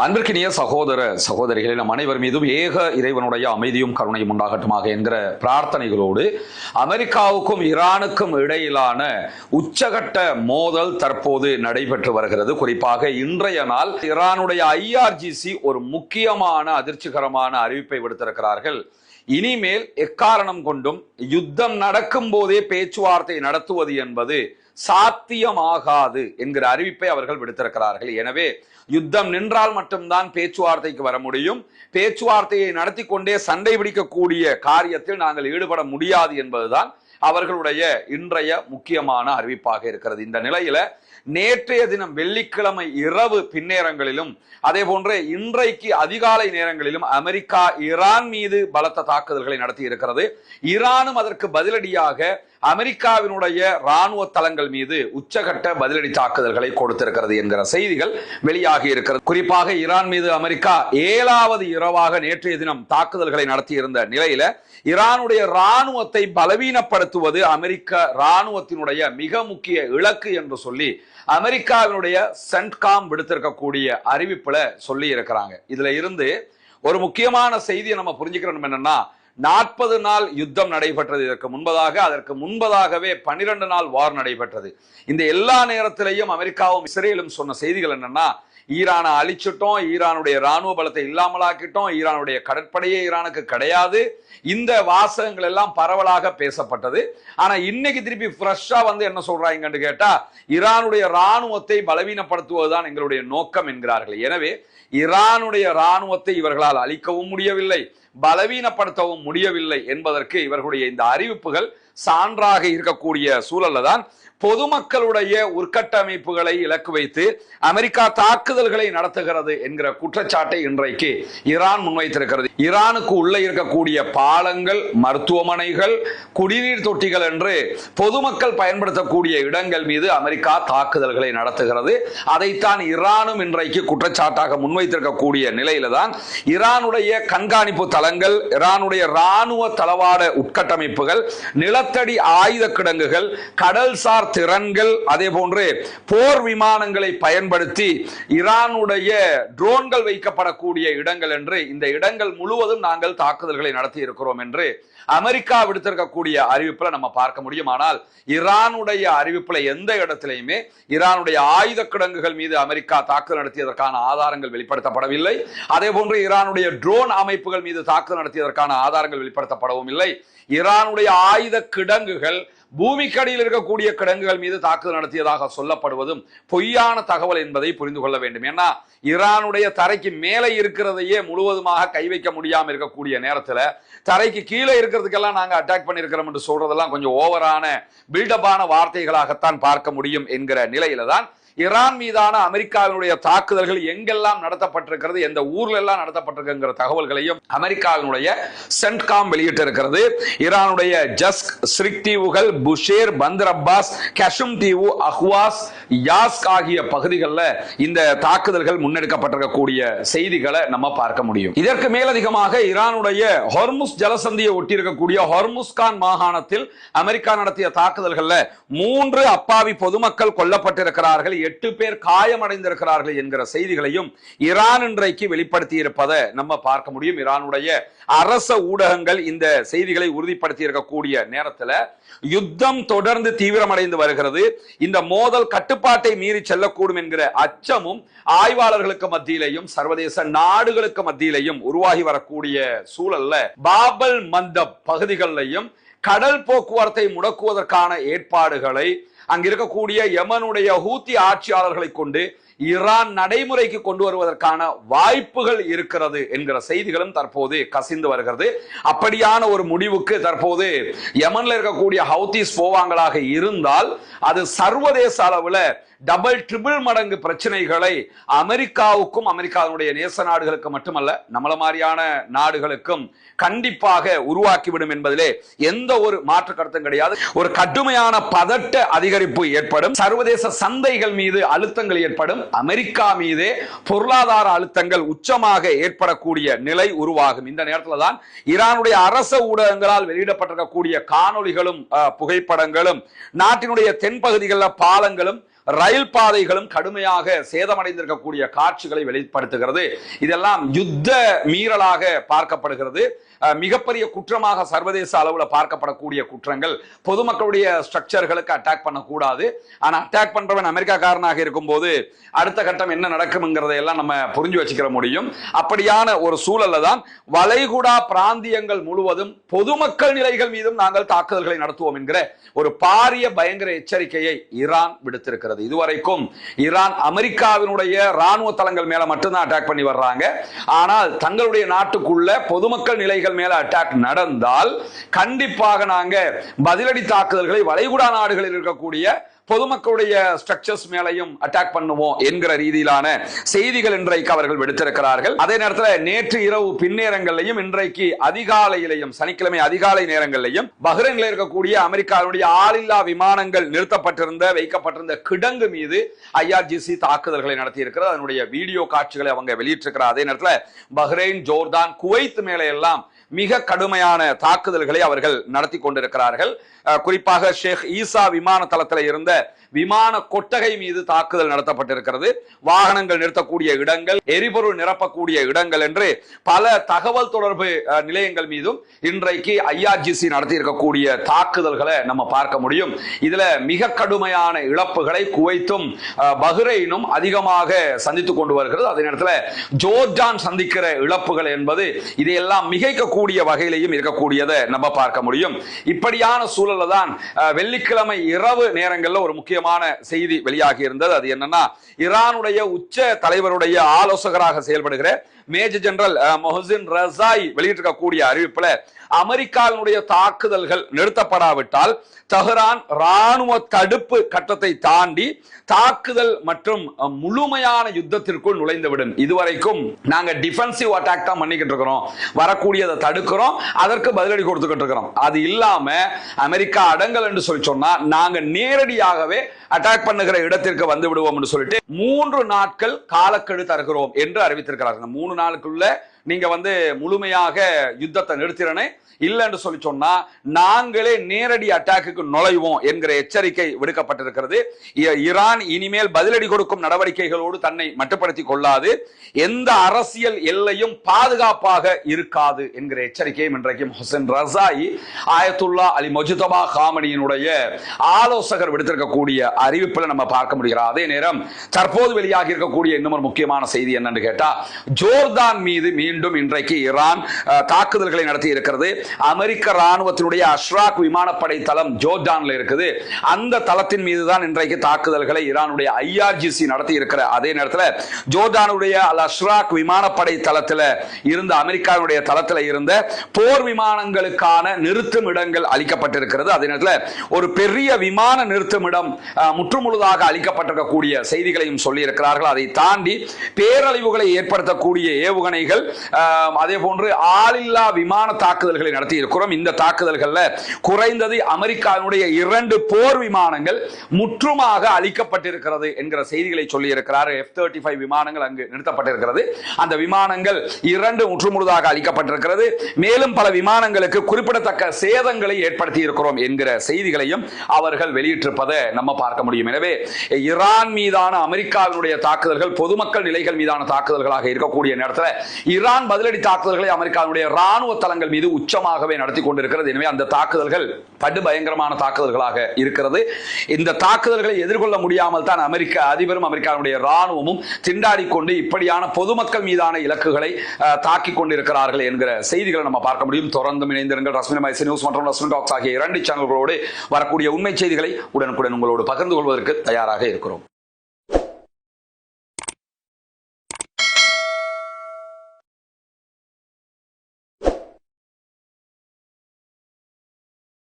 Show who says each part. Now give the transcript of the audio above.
Speaker 1: அன்பிற்கினிய சகோதர சகோதரிகளை நம் அனைவர் மீதும் ஏக இறைவனுடைய அமைதியும் கருணையும் உண்டாகட்டுமாக என்கிற பிரார்த்தனைகளோடு அமெரிக்காவுக்கும் ஈரானுக்கும் இடையிலான உச்சகட்ட மோதல் தற்போது நடைபெற்று வருகிறது. குறிப்பாக இன்றைய நாள் ஈரானுடைய IRGC ஒரு முக்கியமான அதிர்ச்சிகரமான அறிவிப்பை விடுத்திருக்கிறார்கள். இனிமேல் எக்காரணம் கொண்டும் யுத்தம் நடக்கும் போதே பேச்சுவார்த்தை நடத்துவது என்பது சாத்தியமாகாது என்கிற அறிவிப்பை அவர்கள் விடுத்திருக்கிறார்கள். எனவே யுத்தம் நின்றால் மட்டும்தான் பேச்சுவார்த்தைக்கு வர முடியும். பேச்சுவார்த்தையை நடத்தி கொண்டே சண்டை பிடிக்கக்கூடிய காரியத்தில் நாங்கள் ஈடுபட முடியாது என்பதுதான் அவர்களுடைய இன்றைய முக்கியமான அறிவிப்பாக இருக்கிறது. இந்த நிலையில நேற்றைய தினம் வெள்ளிக்கிழமை இரவு பின்னேரங்களிலும் அதே போன்று இன்றைக்கு அதிகாலை நேரங்களிலும் அமெரிக்கா ஈரான் மீது பலத்த தாக்குதல்களை நடத்தி இருக்கிறது. ஈரானும் அதற்கு பதிலடியாக அமெரிக்காவினுடைய ராணுவ தளங்கள் மீது உச்சகட்ட பதிலடி தாக்குதல்களை கொடுத்திருக்கிறது என்கிற செய்திகள் வெளியாகி இருக்கிறது. குறிப்பாக ஈரான் மீது அமெரிக்கா 7வது இரவாக நேற்றைய தினம் தாக்குதல்களை நடத்தியிருந்த நிலையில ஈரானுடைய ராணுவத்தை பலவீனப்படுத்துவது அமெரிக்க ராணுவத்தினுடைய மிக முக்கிய இலக்கு என்று சொல்லி அமெரிக்காவினுடைய சென்ட்காம் விடுத்திருக்கக்கூடிய அறிவிப்புல சொல்லி இருக்கிறாங்க. இதுல இருந்து ஒரு முக்கியமான செய்தியை நம்ம புரிஞ்சுக்கிறோம். என்னன்னா 40 நாள் யுத்தம் நடைபெற்றது. அதற்கு முன்பதாகவே 12 நாள் வார் நடைபெற்றது. இந்த எல்லா நேரத்திலையும் அமெரிக்காவும் இஸ்ரேலும் சொன்ன செய்திகள் என்னன்னா, ஈரானை அழிச்சிட்டோம், ஈரானுடைய ராணுவ பலத்தை இல்லாமலாக்கிட்டோம், ஈரானுடைய கடற்படையே ஈரானுக்கு கிடையாது. இந்த வாசகங்கள் எல்லாம் பரவலாக பேசப்பட்டது. ஆனா இன்னைக்கு திருப்பி ஃப்ரெஷ்ஷா என்ன சொல்றாங்கன்னு கேட்டா, ஈரானுடைய ராணுவத்தை பலவீனப்படுத்துவதுதான் எங்களுடைய நோக்கம் என்கிறார்கள். எனவே ஈரானுடைய ராணுவத்தை இவர்களால் அழிக்கவும் முடியவில்லை, பலவீனப்படுத்தவும் முடியவில்லை என்பதற்கு இவர்களுடைய இந்த அறிவிப்புகள் சான்றாக இருக்கக்கூடிய சூழல்ல தான் பொதுமக்களுடைய உட்கட்டமைப்புகளை இலக்கு வைத்து அமெரிக்கா தாக்குதல்களை நடத்துகிறது என்கிற குற்றச்சாட்டை இன்றைக்கு ஈரான் முன்வைத்திருக்கிறது. ஈரானுக்கு உள்ளே இருக்கக்கூடிய பாலங்கள், மருத்துவமனைகள், குடிநீர் தொட்டிகள் என்று பொதுமக்கள் பயன்படுத்தக்கூடிய இடங்கள் மீது அமெரிக்கா தாக்குதல்களை நடத்துகிறது. அதைத்தான் ஈரானும் இன்றைக்கு குற்றச்சாட்டாக முன்வைத்திருக்கக்கூடிய நிலையில தான் ஈரானுடைய கண்காணிப்பு தளங்கள், ஈரானுடைய ராணுவ தளவாட உட்கட்டமைப்புகள், நிலத்தடி ஆயுத கிடங்குகள், கடல்சார் திறன்கள், அதே போன்று போர் விமானங்களை பயன்படுத்தி ஈரானுடைய ட்ரோன்கள் வைக்கப்படக்கூடிய இடங்கள் என்று இந்த இடங்கள் முழுவதும் நாங்கள் தாக்குதல்களை நடத்தி இருக்கிறோம் என்று அமெரிக்கா விடுத்திருக்கக்கூடிய அறிவிப்புல நம்ம பார்க்க முடியும். ஆனால் ஈரானுடைய அறிவிப்புல எந்த இடத்திலையுமே ஈரானுடைய ஆயுத கிடங்குகள் மீது அமெரிக்கா தாக்குதல் நடத்தியதற்கான ஆதாரங்கள் வெளிப்படுத்தப்படவில்லை. அதே போன்று ஈரானுடைய ட்ரோன் அமைப்புகள் மீது தாக்குதல் நடத்தியதற்கான ஆதாரங்கள் வெளிப்படுத்தப்படவும் இல்லை. ஈரானுடைய ஆயுத கிடங்குகள், பூமிக்கடியில் இருக்கக்கூடிய கிடங்குகள் மீது தாக்குதல் நடத்தியதாக சொல்லப்படுவதும் பொய்யான தகவல் என்பதை புரிந்து கொள்ள வேண்டும். ஏன்னா ஈரானுடைய தரைக்கு மேலே இருக்கிறதையே முழுவதுமாக கை வைக்க முடியாம இருக்கக்கூடிய நேரத்துல தரைக்கு கீழே இருக்கிறதுக்கெல்லாம் நாங்க அட்டாக் பண்ணிருக்கிறோம் என்று சொல்றதெல்லாம் கொஞ்சம் ஓவரான பில்டப்பான வார்த்தைகளாகத்தான் பார்க்க முடியும் என்கிற நிலையில தான் ஈரான் மீதான அமெரிக்காவினுடைய தாக்குதல்கள் எங்கெல்லாம் நடத்தப்பட்டிருக்கிறது, எந்த ஊர்ல எல்லாம் நடத்தப்பட்டிருக்கிற தகவல்களையும் அமெரிக்காவினுடைய சென்ட்காம் வெளியிட்டிருக்கிறது. ஈரானுடைய ஜஸ்க், ஸ்ரிக் தீவுகள், புஷேர், பந்தர் அப்பாஸ், கஷும் தீவு, அஹ்வாஸ், யாஸ்க் ஆகிய பகுதிகளில் இந்த தாக்குதல்கள் முன்னெடுக்கப்பட்டிருக்கக்கூடிய செய்திகளை நம்ம பார்க்க முடியும். இதற்கு மேலதிகமாக ஈரானுடைய ஹொர்முஸ் ஜலசந்தியை ஒட்டியிருக்கக்கூடிய ஹொர்முஸ்கான் மாகாணத்தில் அமெரிக்கா நடத்திய தாக்குதல்கள்ல 3 அப்பாவி பொதுமக்கள் கொல்லப்பட்டிருக்கிறார்கள், 8 பேர் காயமடைந்திருக்கிறார்கள் என்கிற செய்திகளையும் ஈரான் இன்றைக்கு வெளிப்படுத்தி இருப்பதை நம்ம பார்க்க முடியும். ஈரானுடைய அரச ஊடகங்கள் இந்த செய்திகளை உறுதிப்படுத்தி இருக்கக்கூடிய நேரத்தில் யுத்தம் தொடர்ந்து தீவிரமடைந்து வருகிறது. இந்த மோதல் கட்டுப்பாட்டை மீறி செல்லக்கூடும் என்கிற அச்சமும் ஆய்வாளர்களுக்கு மத்தியிலையும் சர்வதேச நாடுகளுக்கு மத்தியிலையும் உருவாகி வரக்கூடிய சூழல்ல பாபல் மந்தப் பகுதிகளிலையும் கடல் போக்குவரத்தை முடக்குவதற்கான ஏற்பாடுகளை அங்க இருக்கக்கூடிய யமனுடைய ஹூத்தி ஆட்சியாளர்களை கொண்டு ஈரான் நடைமுறைக்கு கொண்டு வருவதற்கான வாய்ப்புகள் இருக்கிறது என்கிற செய்திகளும் தற்போது கசிந்து வருகிறது. அப்படியான ஒரு முடிவுக்கு தற்போது யமன்ல இருக்கக்கூடிய ஹவுத்திஸ் போவாங்களாக இருந்தால் அது சர்வதேச அளவுல டபுள் ட்ரிபிள் மடங்கு பிரச்சனைகளை அமெரிக்காவுக்கும் அமெரிக்காவுடைய நேச நாடுகளுக்கு மட்டுமல்ல நம்மள மாதிரியான நாடுகளுக்கும் கண்டிப்பாக உருவாக்கிவிடும் என்பதிலே எந்த ஒரு மாற்று கருத்தும் கிடையாது. ஒரு கடுமையான பதட்ட அதிகரிப்பு ஏற்படும், சர்வதேச சந்தைகள் மீது அழுத்தங்கள் ஏற்படும், அமெரிக்கா மீதே பொருளாதார அழுத்தங்கள் உச்சமாக ஏற்படக்கூடிய நிலை உருவாகும். இந்த நேரத்தில் தான் ஈரானுடைய அரச ஊடகங்களால் வெளியிடப்பட்டிருக்கக்கூடிய காணொளிகளும் புகைப்படங்களும் நாட்டினுடைய தென்பகுதிகளில் பாலங்களும் ரயில் பாதைகளும் கடுமையாக சேதமடைந்திருக்கக்கூடிய காட்சிகளை வெளிப்படுத்துகிறது. இதெல்லாம் யுத்த மீறலாக பார்க்கப்படுகிறது. மிகப்பெரிய குற்றமாக சர்வதேச அளவுல பார்க்கப்படக்கூடிய குற்றங்கள். பொதுமக்களுடைய ஸ்ட்ரக்சர்களுக்கு அட்டாக் பண்ணக்கூடாது. ஆனா அட்டாக் பண்றவன் அமெரிக்காக்காரனாக இருக்கும் போது அடுத்த கட்டம் என்ன நடக்கும்ங்கிறதை எல்லாம் நம்ம புரிஞ்சு வச்சுக்கிற முடியும். அப்படியான ஒரு சூழல்ல தான் வளைகுடா பிராந்தியங்கள் முழுவதும் பொதுமக்கள் நிலைகள் மீதும் நாங்கள் தாக்குதல்களை நடத்துவோம் என்கிற ஒரு பாரிய பயங்கர எச்சரிக்கையை ஈரான் விடுத்திருக்கிறது. இதுவரைக்கும் ஈரான் அமெரிக்காவினுடைய ராணுவ தளங்கள் மேல மட்டும்தான் அட்டாக் பண்ணி வர்றாங்க. ஆனால் தங்களுடைய நாட்டுக்குள்ள பொதுமக்கள் நிலைகள் மேல அட்டாக் நடந்தால் கண்டிப்பாக நாங்க பதிலடி தாக்குதல்களை வளைகுடா நாடுகளில் இருக்கக்கூடிய பொதுமக்களுடைய ஸ்ட்ரக்சர்ஸ் மேலையும் அட்டாக் பண்ணுவோம் என்கிற ரீதியிலான செய்திகள் இன்றைக்கு அவர்கள் விடுத்திருக்கிறார்கள். அதே நேரத்தில் நேற்று இரவு பின்னேரங்களிலையும் இன்றைக்கு அதிகாலையிலையும் சனிக்கிழமை அதிகாலை நேரங்களிலையும் பஹ்ரைனில் இருக்கக்கூடிய அமெரிக்காவுடைய ஆளில்லா விமானங்கள் நிறுத்தப்பட்டிருந்த வைக்கப்பட்டிருந்த கிடங்கு மீது IRGC தாக்குதல்களை நடத்தி இருக்கிறது. அதனுடைய வீடியோ காட்சிகளை அவங்க வெளியிட்டிருக்கிறார். அதே நேரத்தில் பஹ்ரைன், ஜோர்தான், குவைத் மேலே எல்லாம் மிக கடுமையான தாக்குதல்களை அவர்கள் நடத்தி கொண்டிருக்கிறார்கள். குறிப்பாக ஷேக் ஈசா விமான தளத்தில் இருந்த விமான கொட்டகை மீது தாக்குதல் நடத்தப்பட்டிருக்கிறது. வாகனங்கள் நிறுத்தக்கூடிய இடங்கள், எரிபொருள் நிரப்பக்கூடிய இடங்கள் என்று பல தகவல் தொடர்பு நிலையங்கள் மீதும் இன்றைக்கு IRGC நடத்தி இருக்கக்கூடிய தாக்குதல்களை நம்ம பார்க்க முடியும். இதுல மிக கடுமையான இழப்புகளை குவைத்தும் பஹ்ரைனும் அதிகமாக சந்தித்துக் கொண்டு வருகிறது. அதே நேரத்தில் ஜோர்டான் சந்திக்கிற இழப்புகள் என்பது இதையெல்லாம் மிகைக்கக்கூடிய வகையிலையும் இருக்கக்கூடியதை நம்ம பார்க்க முடியும். இப்படியான சூழல் தான் வெள்ளிக்கிழமை இரவு நேரங்களில் ஒரு முக்கியமான செய்தி வெளியாகி இருந்தது. அது என்னன்னா, ஈரானுடைய உச்ச தலைவருடைய ஆலோசகராக செயல்படுகிற மேஜர் ஜெனரல் மொஹசின் ரஸாயி வெளியிட்டிருக்கக்கூடிய அறிவிப்புல அமெரிக்காவினுடைய தாக்குதல்கள் நிறுத்தப்படாவிட்டால் தெஹ்ரான் ராணுவ தடுப்பு கட்டத்தை தாண்டி தாக்குதல் மற்றும் முழுமையான யுத்தத்திற்குள் நுழைந்துவிடும். இதுவரைக்கும் நாங்க டிஃபென்சிவ் அட்டாக் தான் பண்ணிக்கிட்டு இருக்கிறோம், வரக்கூடியதை தடுக்கிறோம், அதற்கு பதிலடி கொடுத்துக்கிட்டு இருக்கிறோம். அது இல்லாம அமெரிக்கா அடங்கல் என்று சொல்லி சொன்னா நாங்க நேரடியாகவே அட்டாக் பண்ணுகிற இடத்திற்கு வந்து விடுவோம் என்று சொல்லிட்டு 3 நாட்கள் காலக்கெடு தருகிறோம் என்று அறிவித்திருக்கிறார்கள். 3 நாளுக்குள்ள நீங்க முழுமையாக யுத்தத்தை நிறுத்திறனே இல்ல என்று சொல்லி சொன்னா நாங்களே நேரடி அட்டாக்கு நுழைவோம் என்கிற எச்சரிக்கை விடுக்கப்பட்டிருக்கிறது. ஈரான் இனிமேல் பதிலடி கொடுக்கும் நடவடிக்கைகளோடு தன்னை மட்டுப்படுத்திக் கொள்ளாது, எந்த அரசியல் எல்லையும் பாதுகாப்பாக இருக்காது என்கிற எச்சரிக்கையும் இன்றைக்கு மொஹசின் ரஸாயி ஆயத்துல்லா அலி முஜ்தபா காமனியினுடைய ஆலோசகர் விடுத்திருக்கக்கூடிய அறிவிப்பில் நம்ம பார்க்க முடிகிறது. அதே நேரம் தற்போது வெளியாகி இருக்கக்கூடிய இன்னும் ஒரு முக்கியமான செய்தி என்னன்னு கேட்டா, ஜோர்தான் மீது மீண்டும் இன்றைக்கு ஈரான் தாக்குதல்களை நடத்தி இருக்கிறது. அமெரிக்க ராணுவத்தினுடைய அஷ்ராக் விமானப்படை தளம் ஜோர்டான்ல இருக்குது. அந்த தளத்தின் மீதுதான் இன்றைக்கு தாக்குதல்களை ஈரானுடைய IRGC நடத்தி இருக்கிற அதே நேரத்தில் ஜோர்டானுடைய அல் அஷ்ராக் விமானப்படை தளத்தில் இருந்த அமெரிக்காவுடைய தளத்தில் இருந்த போர் விமானங்களுக்கான நிறுத்தும் இடங்கள் அளிக்கப்பட்டிருக்கிறது. அதே நேரத்தில் ஒரு பெரிய விமான நிறுத்தும் இடம் முற்றுமுழுதாக அளிக்கப்பட்டிருக்கக்கூடிய செய்திகளையும் சொல்லி இருக்கிறார்கள். அதை தாண்டி பேரழிவுகளை ஏற்படுத்தக்கூடிய ஏவுகணைகள், அதே போன்று ஆளில்லா விமான தாக்குதல்களை நடத்தி இருக்கிறோம். இந்த தாக்குதல்கள்ல குறைந்தது அமெரிக்காவுடைய 2 போர் விமானங்கள் முற்றுமாக அழிக்கப்பட்டிருக்கிறது என்கிற செய்திகளை சொல்லி இருக்கிறார். F-35 விமானங்கள் அங்கு நிறுத்தப்பட்டிருக்கிறது. அந்த விமானங்கள் 2 முற்றுமுழுதாக அழிக்கப்பட்டிருக்கிறது. மேலும் பல விமானங்களுக்கு குறிப்பிடத்தக்க சேதங்களை ஏற்படுத்தி இருக்கிறோம் என்கிற செய்திகளையும் அவர்கள் வெளியிட்டிருப்பதை நம்ம பார்க்க முடியும். எனவே ஈரான் மீதான அமெரிக்காவினுடைய தாக்குதல்கள் பொதுமக்கள் நிலைகள் மீதான தாக்குதல்களாக இருக்கக்கூடிய நேரத்தில் ஈரான் பதிலடி தாக்குதல்களை அமெரிக்காவுடைய ராணுவ தளங்கள் மீது உச்சமாகவே நடத்தி கொண்டிருக்கிறது. எனவே அந்த தாக்குதல்கள் படு பயங்கரமான தாக்குதல்களாக இருக்கிறது. இந்த தாக்குதல்களை எதிர்கொள்ள முடியாமல் தான் அமெரிக்க அதிபரும் அமெரிக்காவுடைய ராணுவமும் திண்டாடி கொண்டு இப்படியான பொதுமக்கள் மீதான இலக்குகளை தாக்கிக் கொண்டிருக்கிறார்கள் என்கிற செய்திகளை நம்ம பார்க்க முடியும். தொடர்ந்து இணைந்திருங்கள். ரஸ்மின் மைசி நியூஸ் மற்றும் ரஸ்மின் டாக்ஸ் ஆகிய 2 சேனல்களோடு வரக்கூடிய உண்மை செய்திகளை உடனுக்குடன் உங்களோடு பகிர்ந்து கொள்வதற்கு தயாராக இருக்கிறோம்.